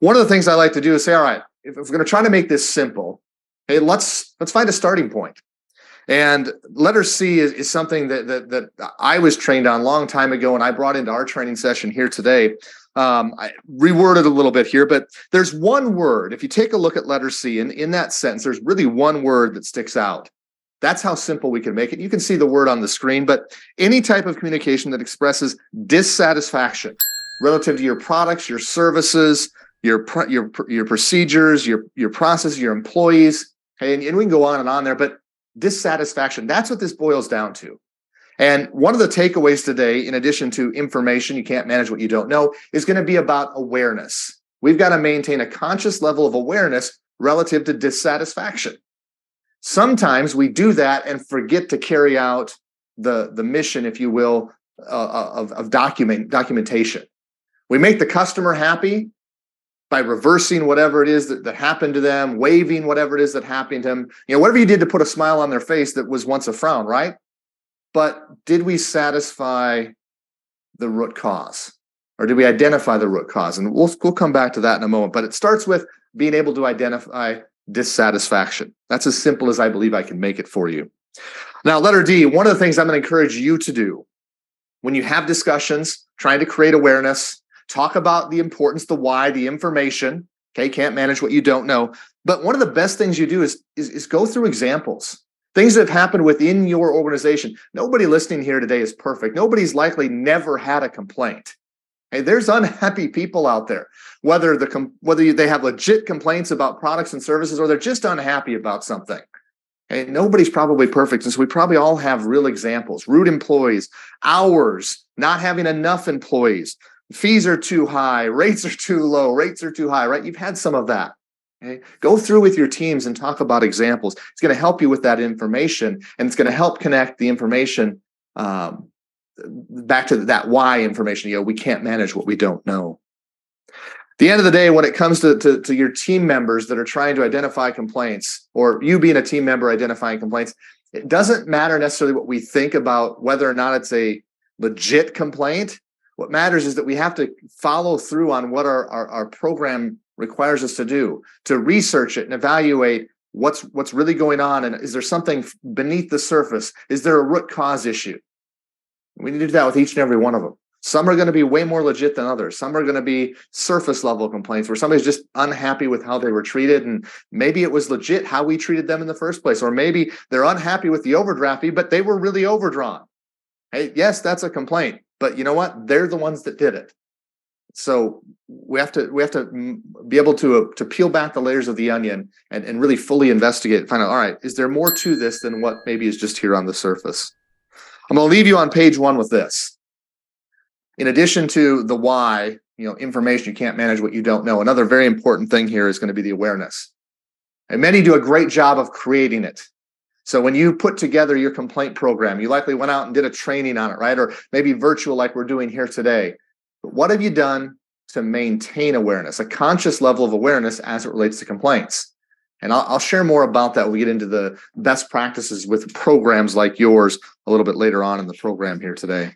one of the things I like to do is say, all right, if we're going to try to make this simple, hey, let's find a starting point. And letter C is something that I was trained on a long time ago, and I brought into our training session here today. I reworded a little bit here, but there's one word. If you take a look at letter C, in that sentence, there's really one word that sticks out. That's how simple we can make it. You can see the word on the screen, but any type of communication that expresses dissatisfaction relative to your products, your services, your procedures, your processes, your employees, okay, and we can go on and on there, but dissatisfaction, that's what this boils down to. And one of the takeaways today, in addition to information, you can't manage what you don't know, is going to be about awareness. We've got to maintain a conscious level of awareness relative to dissatisfaction. Sometimes we do that and forget to carry out the mission, if you will, of documentation. We make the customer happy by reversing whatever it is that happened to them, waiving whatever it is that happened to them, whatever you did to put a smile on their face that was once a frown, right? But did we satisfy the root cause? Or did we identify the root cause? And we'll come back to that in a moment. But it starts with being able to identify dissatisfaction. That's as simple as I believe I can make it for you. Now, letter D, one of the things I'm going to encourage you to do when you have discussions, trying to create awareness, talk about the importance, the why, the information. Okay, can't manage what you don't know. But one of the best things you do is go through examples. Things that have happened within your organization. Nobody listening here today is perfect. Nobody's likely never had a complaint. Hey, there's unhappy people out there, whether they have legit complaints about products and services or they're just unhappy about something. Hey, nobody's probably perfect. And so we probably all have real examples. Rude employees, hours, not having enough employees, fees are too high, rates are too low, rates are too high, right? You've had some of that. Okay? Go through with your teams and talk about examples. It's going to help you with that information, and it's going to help connect the information back to that why information. We can't manage what we don't know. At the end of the day, when it comes to your team members that are trying to identify complaints, or you being a team member identifying complaints, it doesn't matter necessarily what we think about whether or not it's a legit complaint. What matters is that we have to follow through on what our program requires us to do, to research it and evaluate what's really going on, and is there something beneath the surface? Is there a root cause issue? We need to do that with each and every one of them. Some are going to be way more legit than others. Some are going to be surface level complaints where somebody's just unhappy with how they were treated, and maybe it was legit how we treated them in the first place, or maybe they're unhappy with the overdraft fee, but they were really overdrawn. Hey, yes, that's a complaint, but you know what? They're the ones that did it. So we have to be able to peel back the layers of the onion and really fully investigate, find out, all right, is there more to this than what maybe is just here on the surface? I'm going to leave you on page 1 with this. In addition to the why, information, you can't manage what you don't know. Another very important thing here is going to be the awareness. And many do a great job of creating it. So when you put together your complaint program, you likely went out and did a training on it, right? Or maybe virtual like we're doing here today. But what have you done to maintain awareness, a conscious level of awareness as it relates to complaints? And I'll share more about that when we get into the best practices with programs like yours a little bit later on in the program here today.